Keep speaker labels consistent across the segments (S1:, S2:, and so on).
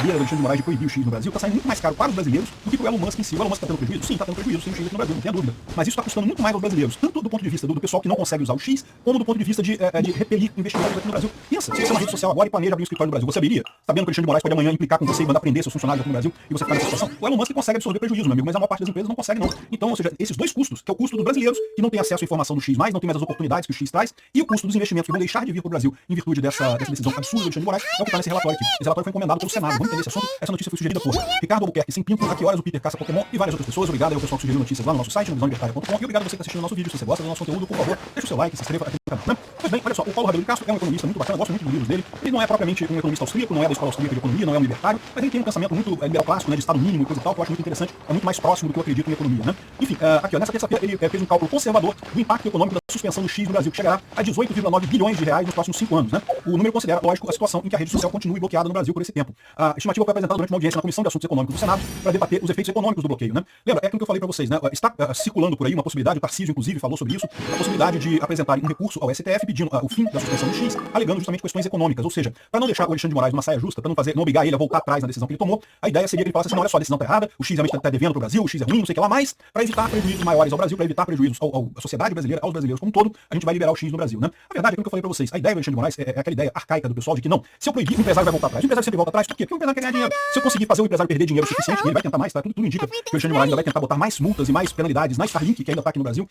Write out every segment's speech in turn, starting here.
S1: brincadeira do Alexandre de Moraes de proibir o X no Brasil está saindo muito mais caro para os brasileiros do que para o Elon Musk em si. O Elon Musk está tendo prejuízo? Sim, está tendo prejuízo, sem o X aqui no Brasil, não tenha dúvida. Mas isso está custando muito mais aos brasileiros, tanto do ponto de vista do pessoal que não consegue usar o X, como do ponto de vista de repelir investimentos aqui no Brasil. Pensa, se você é uma rede social agora e planeja abrir um escritório no Brasil, você abriria? Sabendo que o Alexandre de Moraes pode amanhã implicar com você e mandar prender seus funcionários aqui no Brasil e você ficar nessa situação? O Elon Musk consegue absorver prejuízo, meu amigo, mas a maior parte das empresas não consegue, não. Então, ou seja, esses dois custos, que é o custo dos brasileiros, que não têm acesso à informação do X+, não tem mais as oportunidades que o X traz, e o custo dos investimentos que vão deixar de vir para o Brasil em virtude dessa decisão absurda do Alexandre de Moraes, é o que está nesse relatório aqui. Esse relatório foi encomendado pelo Senado. Vamos entender esse assunto? Essa notícia foi sugerida por Ricardo Albuquerque, Sem Pinto, A Que Horas o Peter Caça Pokémon e várias outras pessoas. Obrigado aí ao pessoal que sugeriu notícias lá no nosso site, no visãolibertaria.com, e obrigado a você que está assistindo o nosso vídeo. Se você gosta do nosso conteúdo, por favor, deixa o seu like, se inscreva aqui no canal, né? Pois bem, olha só, o Paulo Rabelo de Castro é um economista muito bacana, eu gosto muito dos livros dele. Ele não é propriamente um economista austríaco, não é da escola austríaca de economia, não é um libertário, mas ele tem um pensamento muito liberal clássico, né, de estado mínimo e coisa e tal, que eu acho muito interessante, é muito mais próximo do que eu acredito em economia, né? Enfim, aqui, ó, nessa terça-feira ele fez um cálculo conservador do impacto econômico da suspensão do X no Brasil, que chegará a 18,9 bilhões de reais nos próximos 5 anos, né? O número considera, lógico, a situação em que a rede social continue bloqueada no Brasil por esse tempo. A estimativa foi apresentada durante uma audiência na Comissão de Assuntos Econômicos do Senado para debater os efeitos econômicos do bloqueio, né? Lembra, é aquilo que eu falei para vocês, né? Está circulando por aí uma possibilidade, o Tarcísio inclusive falou sobre isso, a possibilidade de apresentarem um recurso ao STF pedindo o fim da suspensão do X, alegando justamente questões econômicas, ou seja, para não deixar o Alexandre de Moraes numa saia justa, para não obrigar ele a voltar atrás na decisão que ele tomou, a ideia seria que ele falasse assim, não, olha só, a decisão está errada, o X realmente está devendo para o Brasil, o X é ruim, não sei o que lá mais, para evitar prejuízos maiores ao Brasil, para evitar prejuízos à sociedade brasileira, aos brasileiros como um todo, a gente vai liberar o X no Brasil, né? A verdade é aquilo que eu falei para vocês, a ideia do Alexandre de Moraes é aquela ideia arcaica do pessoal de que não, se eu proibir, o empresário vai voltar atrás. O empresário sempre volta atrás, por quê? Porque o empresário quer ganhar dinheiro. Se eu conseguir fazer o empresário perder dinheiro o suficiente, ele vai tentar mais, tá? Tudo indica que o Alexandre de Moraes ainda vai tentar botar mais multas e mais penalidades na Starlink, que ainda está aqui no Brasil,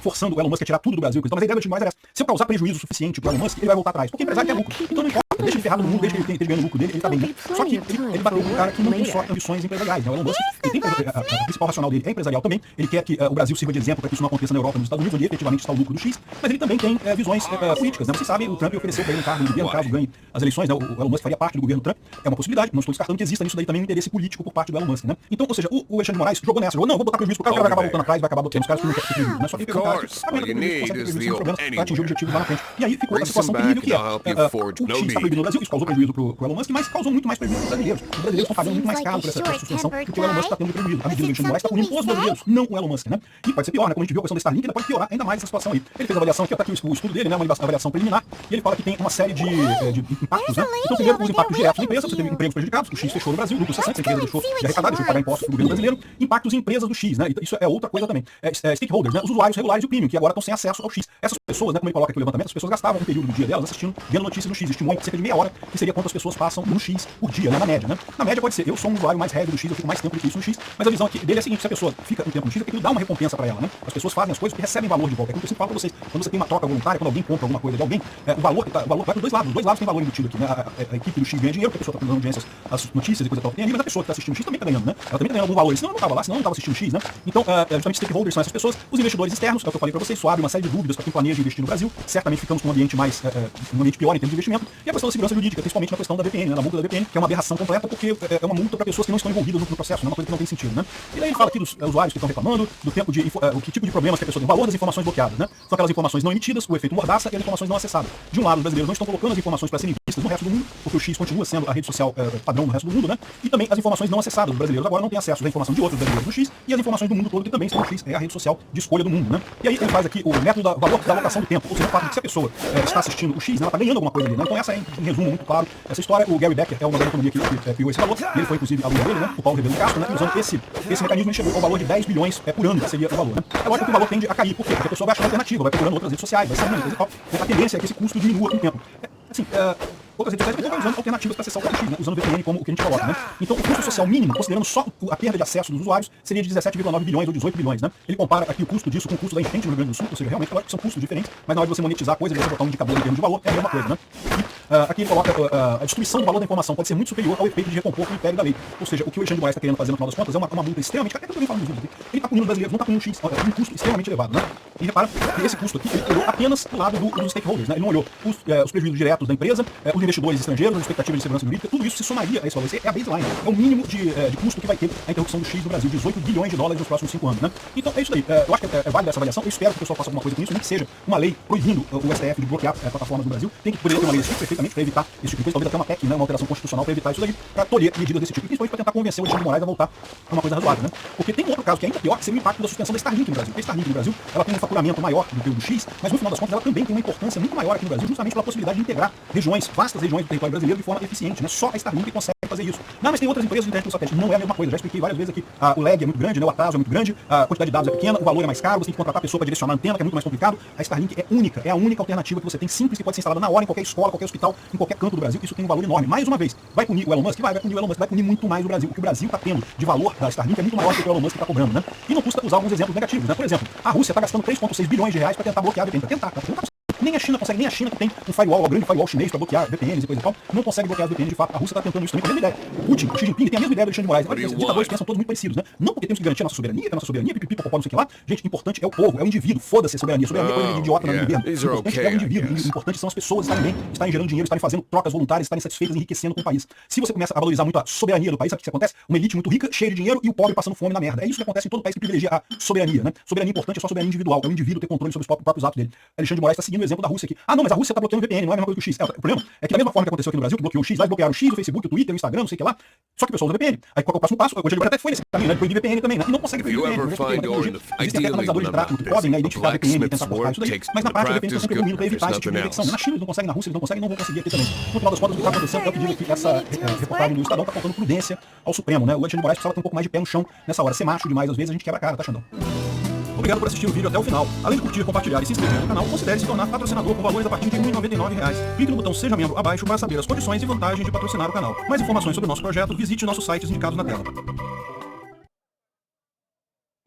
S1: forçando o Elon Musk a tirar tudo do Brasil. Então, mas a ideia do Alexandre de Moraes é essa. Se eu causar prejuízo suficiente pro Elon Musk, ele vai voltar atrás. Porque o empresário quer lucro. Então não importa. Deixa ele ferrado no mundo, deixa ele esteja ganhando lucro dele, ele tá bem, né? Só que ele bateu com um cara que não tem só ambições empresariais, né? O Elon Musk, ele tem a principal racional dele é empresarial também. Ele quer que o Brasil sirva de exemplo para que isso não aconteça na Europa e nos Estados Unidos, onde efetivamente está o lucro do X, mas ele também tem visões políticas, né? Vocês sabem, o Trump ofereceu para ele um cargo no governo, caso ganhe as eleições, né? O Elon Musk faria parte do governo Trump. É uma possibilidade, não estou descartando que exista nisso daí também um interesse político por parte do Elon Musk, né? Então, ou seja, o Alexandre de Moraes jogou nessa, não, vou botar prejuízo pro cara vai acabar voltando atrás, vai acabar botando os caras que não querem ter prejuízo, né? Só que ele pegou um cara que consegue ter prejuízo sem problemas para atingir o objetivo lá na frente. E aí ficou a situação terrível que é, o X está proibido no Brasil, isso causou prejuízo pro Elon Musk, mas causou muito mais prejuízo para os brasileiros. Os brasileiros estão pagando muito mais caro por essa suspensão do que o Elon Musk está tendo de prejuízo. A medida do Alexandre de Moraes está punindo os brasileiros, não o Elon Musk, né? E pode ser pior, né? Como a gente viu a questão da Starlink, ainda pode piorar ainda mais essa situação aí. Ele fez a avaliação aqui, tá aqui o estudo dele, né? Uma avaliação preliminar, e ele fala que tem uma série de impactos, né? Então, primeiro, os impactos diretos na empresa, você teve empregos prejudicados, o X fechou no Brasil, lucro cessante, a empresa deixou de arrecadar, deixou de pagar impostos para o governo brasileiro, impactos em empresas do X, né? Isso é outra coisa também. Stakeholders, né? Os usuários regulares e o premium, que agora estão sem acesso ao X. Essas pessoas, né? Como ele coloca aqui o levantamento, as pessoas gastavam um período do dia delas assistindo, vendo notícias no X. Estimou cerca de meia hora, que seria quantas pessoas passam no X por dia, né? Na média, né? Na média pode ser, eu sou um usuário mais heavy do X, eu fico mais tempo do que isso no X, mas a visão aqui dele é a seguinte, se a pessoa fica um tempo no X, é que aquilo dá uma recompensa para ela, né? As pessoas fazem as coisas porque recebem valor de volta. É aquilo que eu sempre falo para vocês. Quando você tem uma troca voluntária, quando alguém compra alguma coisa de alguém, o valor vai para os dois lados. Os dois lados têm valor embutido aqui, né? A equipe do X ganha dinheiro, porque a pessoa está dando audiências, as notícias e coisa e tal. Tem ali, mas a pessoa que está assistindo o X também está ganhando, né? Ela também está ganhando algum valor. Senão eu não estava lá, senão eu não estava assistindo o X, né? Então, justamente stakeholders são essas pessoas. Os investidores externos, é o que eu falei para vocês, isso abre uma série de dúvidas para quem planeja investir no Brasil. Certamente ficamos com um ambiente mais, um ambiente pior em termos de investimento. E a questão da segurança jurídica, principalmente na questão da VPN, né? Da multa da VPN, que é uma aberração completa, porque é uma multa para pessoas que não estão envolvidas no processo, né? Uma coisa que não tem sentido, né? E daí ele fala aqui dos usuários que estão reclamando, do tempo de que tipo de problemas que a pessoa tem, o valor das informações bloqueadas, né? São aquelas informações não emitidas, o efeito mordaça e as informações não acessadas. De um lado, os brasileiros não estão colocando as informações para serem vistas no resto do mundo, porque o X continua sendo a rede social padrão no resto do mundo, né? E também as informações não acessadas. Os brasileiros agora não têm acesso à informação de outros brasileiros no X e as informações do mundo todo, que também são o X, é a rede social de escolha do mundo, né? E aí ele faz aqui o método da valor da alocação do tempo, ou seja, o fato de que se a pessoa está assistindo o X, né, ela está ganhando alguma coisa ali, né? Então essa é, em resumo, muito claro, essa história. O Gary Becker é o da economia que criou esse valor, e ele foi inclusive aluno dele, né? O Paulo Rebelo de Castro, né? E usando esse mecanismo, ele chegou ao valor de 10 bilhões por ano, que seria o valor, né? É lógico que o valor tende a cair, por quê? Porque a pessoa vai achando alternativa, vai procurando outras redes sociais, vai saindo, coisa e tal. A tendência é que esse custo diminua com o tempo. Outras redes sociais estão usando alternativas para acessar o X, né? Usando VPN como o que a gente coloca, né? Então o custo social mínimo, considerando só a perda de acesso dos usuários, seria de 17,9 bilhões ou 18 bilhões, né? Ele compara aqui o custo disso com o custo da enchente no Rio Grande do Sul, ou seja, realmente são custos diferentes, mas na hora de você monetizar a coisa, você botar um indicador em termos de valor, é a mesma coisa, né? E aqui ele coloca a destruição do valor da informação pode ser muito superior ao efeito de recompor que impede da lei. Ou seja, o que o Alexandre de Moraes está querendo fazer no final das contas é uma multa extremamente, é que eu também falo nos vídeos aqui, ele está punindo os brasileiros, não está punindo o X, um custo extremamente elevado, né? E repara que esse custo aqui, ele olhou apenas do lado dos stakeholders, né? Ele não olhou os prejuízos diretos da empresa, os investidores estrangeiros, as expectativas de segurança jurídica, tudo isso se somaria a esse valor. É a baseline, é o mínimo de custo que vai ter a interrupção do X no Brasil, 18 bilhões de dólares nos próximos 5 anos, né? Então é isso daí. Eu acho que é válida essa avaliação. Eu espero que o pessoal faça alguma coisa com isso, nem que seja uma lei proibindo o STF de bloquear plataformas no Brasil. Tem que poder ter uma lei desse tipo, perfeitamente, para evitar esse tipo de coisa, talvez até uma PEC, né? Uma alteração constitucional para evitar isso daí, para tolher medidas desse tipo, e principalmente para tentar convencer o Alexandre de Moraes a voltar a uma coisa razoável, né? Porque tem um outro caso que é ainda pior, que seria o impacto da suspensão da Starlink no Brasil. A Starlink no Brasil, ela tem um faturamento maior do que o do X, mas no final das contas ela também tem uma importância muito maior aqui no Brasil, justamente pela possibilidade de integrar vastas regiões do território brasileiro de forma eficiente, né? Só a Starlink consegue fazer isso. Não, mas tem outras empresas de internet pelo satélite. Não é a mesma coisa. Já expliquei várias vezes aqui. O lag é muito grande, né? O atraso é muito grande, a quantidade de dados é pequena, o valor é mais caro, você tem que contratar a pessoa para direcionar a antena, que é muito mais complicado. A Starlink é única, é a única alternativa que você tem, simples, que pode ser instalada na hora, em qualquer escola, qualquer hospital, em qualquer canto do Brasil. Isso tem um valor enorme. Mais uma vez, vai punir o Elon Musk? Vai punir o Elon Musk, vai punir muito mais o Brasil. O que o Brasil está tendo de valor da Starlink é muito maior do que o Elon Musk está cobrando, né? E não custa usar alguns exemplos negativos, né? Por exemplo, a Rússia está gastando 3,6 bilhões de reais para tentar bloquear a VPN, para tentar. Nem a China consegue, nem a China que tem um firewall, um grande firewall chinês para bloquear VPNs e coisa e tal, não consegue bloquear as VPNs de fato. A Rússia está tentando isso também com a mesma ideia. Putin, o Xi Jinping tem a mesma ideia do Alexandre de Moraes. Olha, esses ditadores pensam todos muito parecidos, né? Não porque temos que garantir a nossa soberania, não sei o que lá. Gente, importante é o povo, é o indivíduo. Foda-se a soberania. Soberania é coisa de idiota no governo. O importante é o indivíduo. O importante são as pessoas estarem bem, estarem gerando dinheiro, estarem fazendo trocas voluntárias, estarem satisfeitas, enriquecendo com o país. Se você começa a valorizar muito a soberania do país, sabe o que acontece? Uma elite muito rica, cheia de dinheiro e o pobre passando fome na merda. É isso que acontece em todo país que privilegia a soberania, né? Soberania importante é só soberania individual, é o indivíduo ter controle sobre os próprios atos dele. Alexandre de Moraes está seguindo o exemplo da Rússia aqui. Ah, não, mas a Rússia está bloqueando o VPN, não é a mesma coisa que o X. O problema é que da mesma forma que aconteceu aqui no Brasil, que bloqueou o X, lá bloquearam o X, o Facebook, o Twitter, o Instagram, não sei o que lá. Só que o pessoal usa VPN. Aí qual é o próximo passo? O Alexandre de Moraes até foi nesse caminho, né? Proibir VPN também, né? E não consegue proibir VPN. Existem até analisadores de tráfego que podem, né, identificar VPN e tentar cortar isso daí. Mas na prática, o VPN está sempre evoluindo para evitar esse tipo de infecção. Na China eles não conseguem, na Rússia eles não conseguem, não vão conseguir aqui também. No final das contas, o que está acontecendo é o que diz aqui essa reportagem do Estadão, está faltando prudência ao Supremo, né? O Alexandre de Moraes precisava ter um pouco mais de pé no chão nessa hora. Ser macho demais, às vezes, a gente quebra a cara, tá, Xandão? Obrigado por assistir o vídeo até o final. Além de curtir, compartilhar e se inscrever no canal, considere se tornar patrocinador com valores a partir de R$ 1,99. Clique no botão Seja Membro abaixo para saber as condições e vantagens de patrocinar o canal. Mais informações sobre o nosso projeto, visite nossos sites indicados na tela.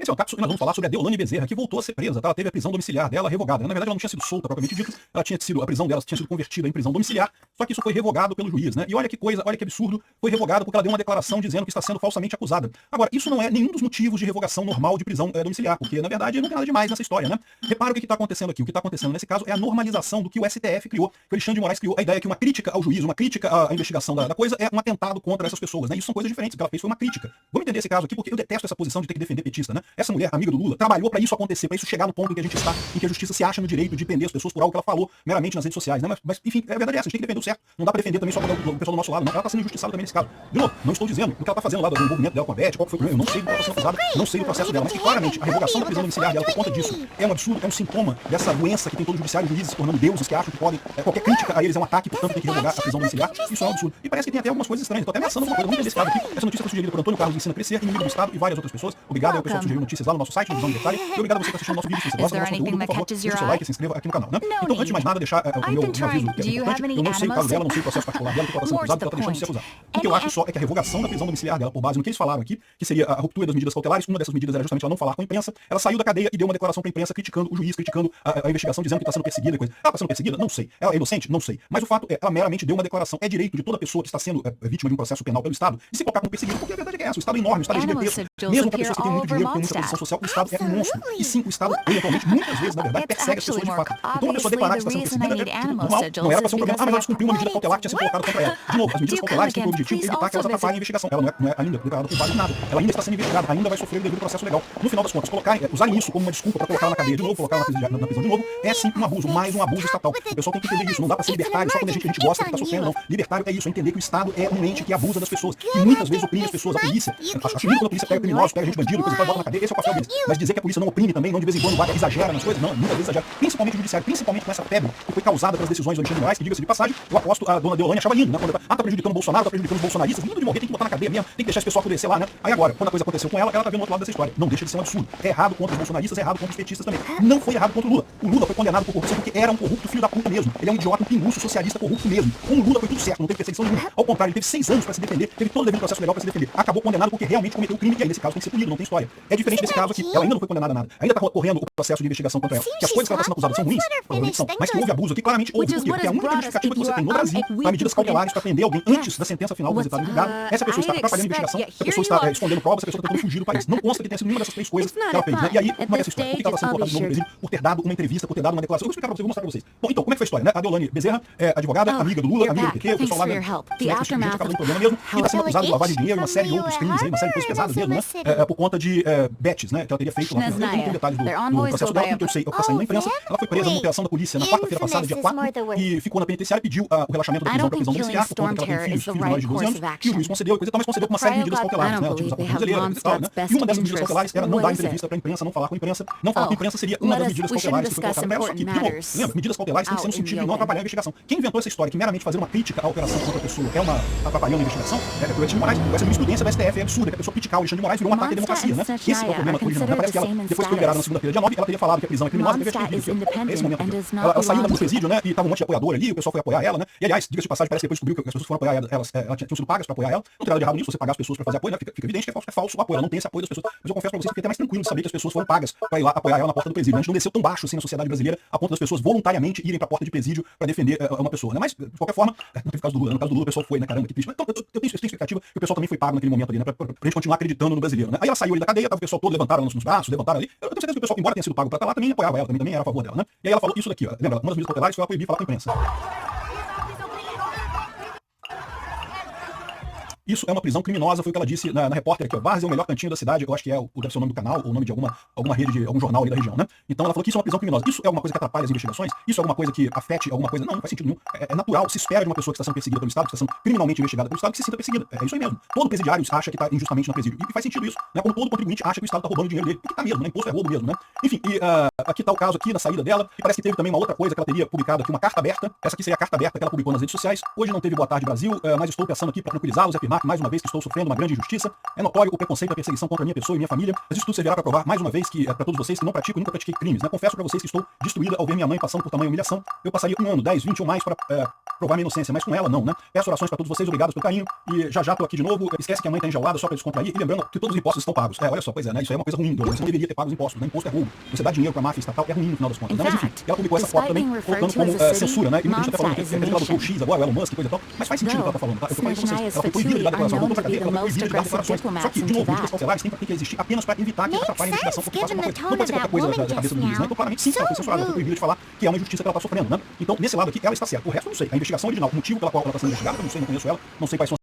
S1: Esse é o cápsula e nós vamos falar sobre a Deolane Bezerra, que voltou a ser presa, tá? Ela teve a prisão domiciliar dela revogada. Na verdade, ela não tinha sido solta, propriamente dito. A prisão dela tinha sido convertida em prisão domiciliar, só que isso foi revogado pelo juiz, né? E olha que coisa, olha que absurdo, foi revogado porque ela deu uma declaração dizendo que está sendo falsamente acusada. Agora, isso não é nenhum dos motivos de revogação normal de prisão domiciliar, porque, na verdade, não tem nada demais nessa história, né? Repara o que está acontecendo aqui. O que está acontecendo nesse caso é a normalização do que o STF criou, que o Alexandre de Moraes criou. A ideia é que uma crítica ao juiz, uma crítica à investigação da coisa é um atentado contra essas pessoas, né? Isso são coisas diferentes. O que ela fez foi uma crítica. Vamos entender esse caso aqui, porque eu detesto essa posição de ter que defender petista, né? Essa mulher, amiga do Lula, trabalhou para isso acontecer, para isso chegar no ponto em que a gente está, em que a justiça se acha no direito de prender as pessoas por algo que ela falou meramente nas redes sociais, né? Mas enfim, a verdade é essa, a gente tem que defender o certo. Não dá para defender também só quando o pessoal do nosso lado, não. Ela está sendo injustiçada também nesse caso. De novo, não estou dizendo o que ela está fazendo lá do envolvimento dela com a Beth, qual foi o problema, eu não sei do que ela está sendo acusada, não sei do processo dela, mas que claramente a revogação da prisão domiciliar dela por conta disso é um absurdo, é um sintoma dessa doença que tem todo o judiciário, juízes se tornando deuses que acham que podem, qualquer crítica a eles é um ataque, portanto tem que revogar a prisão domiciliar. Isso é um absurdo. E parece que tem até algumas coisas estranhas. Estou até ameaçando alguma coisa. Vamos entender esse caso aqui. Essa notícia foi sugerida por Antônio Carlos Ensina Crescer, inimigo do Estado e várias outras pessoas. Obrigado ao pessoal que sugeriu notícias lá no nosso site, no Visão de Detalhe. E obrigado a você que está assistindo o nosso vídeo. Se você gosta do nosso conteúdo, por favor, deixe o seu like e se inscreva aqui no canal, né? Então, antes de mais nada, deixar o meu aviso que é importante. Eu não sei o caso dela, não sei o processo particular dela, que ela está sendo acusada, que ela está deixando de ser acusada. O que eu acho só é que a revogação da prisão domiciliar dela, por base no que eles falaram aqui, que seria a ruptura das medidas cautelares, uma dessas medidas era justamente ela não falar com a imprensa, ela saiu da cadeia e deu uma declaração para a imprensa criticando o juiz, criticando a investigação, dizendo que está sendo perseguida e coisa. Ela está sendo perseguida? Não sei. Ela é inocente? Não sei. Mas o fato é, ela meramente deu uma declaração. É direito de toda pessoa que está sendo vítima de um processo penal pelo Estado de se colocar como perseguido, porque a verdade é essa. O Estado é enorme, o Estado é gigantesco. Mesmo para pessoas que têm muito dinheiro, tem muita posição social, o Estado é um monstro. E sim, o Estado, eventualmente, muitas vezes, na verdade, persegue as pessoas de fato. Então, uma pessoa declarar que está sendo perseguida é normal. Não era para ser um problema. Ah, mas ela descumpriu uma medida cautelar que tinha sido colocada contra ela. De novo, as medidas cautelares têm por objetivo evitar que elas atrapalhem a investigação. Ela não é ainda declarada culpada de nada. Ela ainda está sendo investigada, ainda vai sofrer o devido processo legal. No final das contas, usarem isso como uma desculpa para colocar ela na cadeia de novo, colocar ela na prisão de novo, é sim um abuso, mais um abuso estatal. O pessoal tem que entender isso. Não dá para ser libertário só quando a gente gosta que está sofrendo, não. Libertário é isso, é entender que o Estado é um ente que abusa das pessoas. E muitas vezes oprime as pessoas. A polícia, acho lindo quando a polícia pega criminosos, pega gente bandido, coisa e bota na cadeia, esse é o papel deles. Mas dizer que a polícia não oprime também, não de vez em quando vai, exagera nas coisas, não, muitas vezes exagera. Principalmente o judiciário, principalmente com essa febre que foi causada pelas decisões do Alexandre de Moraes, que diga-se de passagem, eu aposto a dona Deolane achava lindo, né? Quando tá prejudicando o Bolsonaro, tá prejudicando os bolsonaristas, lindo de morrer, tem que botar na cadeia mesmo, tem que deixar esse pessoal apodrecer lá, né? Aí agora, quando a coisa aconteceu com ela tá vendo o outro lado dessa história. Não deixa de ser um absurdo. É errado contra os bolsonaristas, é errado contra os petistas também. Não foi errado contra o Lula. O Lula foi condenado por corrupção porque era um corrupto filho da puta mesmo. Ele é um idiota, um pinguço socialista corrupto mesmo. Com o Lula foi tudo certo, não teve perseguição nenhuma. Ao contrário, ele teve 6 anos para se defender, teve todo o devido processo legal para se defender. Acabou condenado porque realmente cometeu o crime e aí nesse caso tem que ser punido, não tem história. É diferente desse caso aqui. Ela ainda não foi condenada a nada. Ainda tá correndo o processo de investigação contra ela. Que as coisas que ela está sendo acusada são ruins, provavelmente são, mas que houve abuso aqui, claramente houve. Por quê? Porque a única justificativa que você tem no Brasil para medidas cautelares para prender alguém antes da sentença final transitada em julgado, essa pessoa está atrapalhando a investigação, essa pessoa está escondendo provas, essa pessoa está tentando fugir do país. Não consta que tenha sido nenhuma dessas 3 coisas que ela fez, né? E aí, como é que é essa história? Por que ela está sendo colocada no presídio? Por ter dado uma entrevista, por ter dado uma declaração. Eu vou explicar para vocês, vou mostrar para vocês. Bom, então, como é que foi a história, né? A Deolane Bezerra é advogada, amiga do Lula, amiga do PT, o pessoal lá, né? Acaba dando problema mesmo, e está sendo acusada de lavagem de dinheiro, uma série de outros crimes aí, uma série de coisas pesadas mesmo, né? Por conta de bets, né, que ela teria feito lá. Eu não tenho detalhes do processo dela, tudo que eu sei é o que está saindo na imprensa. Ela foi presa numa operação da polícia na quarta-feira passada, dia 4, e ficou na penitenciária, pediu o relaxamento da prisão para prisão domiciliar, por conta que ela tem filhos menores de 12 anos, e o juiz concedeu, e coisa e tal, mas concedeu com uma série de medidas cautelares, né, ela tinha que usar papel brasileiro e tal, né, e uma dessas medidas cautelares era não dar entrevista para a imprensa, não falar com a imprensa, não falar com a imprensa seria uma das medidas cautelares que foi colocada nela, só que, de novo, lembra, medidas cautelares têm que ser no sentido de não atrapalhar a investigação. Quem inventou essa história que meramente fazer uma crítica à operação contra a pessoa é uma atrapalhando a investigação, o Alexandre de Moraes, essa jurisprudência da STF é absurda, que a pessoa criticar o Alexandre de Moraes virou um ataque à democracia, né? Esse é o problema original. Parece que ela, depois que foi liberada na segunda-feira, dia 9, ela teria falado que a prisão é criminosa, teve esse momento aqui. Ela saiu do presídio, né? E tava um monte de apoiador ali, o pessoal foi apoiar ela, né? E aliás, diga-se de passagem, parece que depois descobriu que as pessoas foram apoiar ela tinham sido pagas para apoiar ela. Não tem nada de errado nisso, você pagar as pessoas para fazer apoio, né? Fica evidente que é falso o apoio, ela não tem esse apoio das pessoas. Mas eu confesso para vocês que fiquei até mais tranquilo de saber que as pessoas foram pagas para ir lá apoiar ela na porta do presídio. A gente não desceu tão baixo assim na sociedade brasileira, a ponto das pessoas voluntariamente irem para a porta de presídio para defender uma pessoa, né? Mas, de qualquer forma, não teve caso do Lula, no caso do Lula o pessoal foi, né? Caramba, que triste. Então, eu tenho expectativa que o pessoal também foi pago naquele momento ali, né? Pra gente continuar acreditando no brasileiro, né? Aí ela saiu ali da cadeia, tava o pessoal todo levantaram nos braços, levantaram ali. Eu tenho certeza que o pessoal, embora tenha sido pago pra estar lá, também apoiava ela, também era a favor dela, né? E aí ela falou isso daqui, ó. Lembra? Uma das medidas cautelares foi ela proibir falar com a imprensa. Isso é uma prisão criminosa, foi o que ela disse na repórter aqui, ó. Várzea é o melhor cantinho da cidade, eu acho que deve ser o nome do canal, ou o nome de alguma rede, de algum jornal ali da região, né? Então ela falou que isso é uma prisão criminosa. Isso é alguma coisa que atrapalha as investigações? Isso é alguma coisa que afete alguma coisa? Não faz sentido nenhum. É natural, se espera de uma pessoa que está sendo perseguida pelo Estado, que está sendo criminalmente investigada pelo Estado, que se sinta perseguida. É isso aí mesmo. Todo presidiário acha que está injustamente no presídio. E faz sentido isso, né? Como todo contribuinte acha que o Estado está roubando o dinheiro dele. E que tá mesmo, né? Imposto é roubo mesmo, né? Enfim, e aqui está o caso aqui na saída dela, e parece que teve também uma outra coisa que ela teria publicado aqui, uma carta aberta. Essa aqui seria a carta aberta que ela publicou nas redes sociais. Hoje não teve Boa Tarde Brasil, mas estou pensando aqui para tranquilizá-los e afirmar que mais uma vez que estou sofrendo uma grande injustiça. É notório o preconceito e a perseguição contra a minha pessoa e minha família, mas isso tudo servirá para provar mais uma vez que, para todos vocês que não praticam e nunca pratiquei crimes, né? Confesso para vocês que estou destruída ao ver minha mãe passando por tamanha humilhação. Eu passaria 1 ano, 10, 20 ou mais para provar minha inocência, mas com ela não, né? Peço orações para todos vocês, obrigados pelo carinho, e já tô aqui de novo. Esquece que a mãe tá enjaulada só para descontrair, e lembrando que todos os impostos estão pagos. Olha só, pois é, né? Isso aí é uma coisa ruim, você não deveria ter pago os impostos, né? Imposto é roubo. Você dá dinheiro para a máfia estatal, é ruim no final das contas, né? Mas enfim, ela publicou essa foto também, colocando como censura, né? E muita gente tá falando que é pelo do X agora, o Elon Musk e coisa e tal, mas faz sentido o que ela tá falando, tá? Eu tô falando pra vocês, ela foi proibida de dar declaração, voltou pra cadeia, ela foi proibida de dar declarações. Só que, de novo, medidas cautelares tem que existir apenas para evitar que atrapalhe a investigação, porque faça uma coisa. Não pode ser qualquer coisa da cabeça do juiz, né? Então, claramente, sim, ela foi censurada, ela foi proibida de falar que é uma injustiça que ela está sofrendo, né? Então, nesse lado aqui, ela está certa. O resto eu não sei. A investigação original, o motivo pela qual ela está sendo investigada, eu não sei, não conheço ela, não sei quais são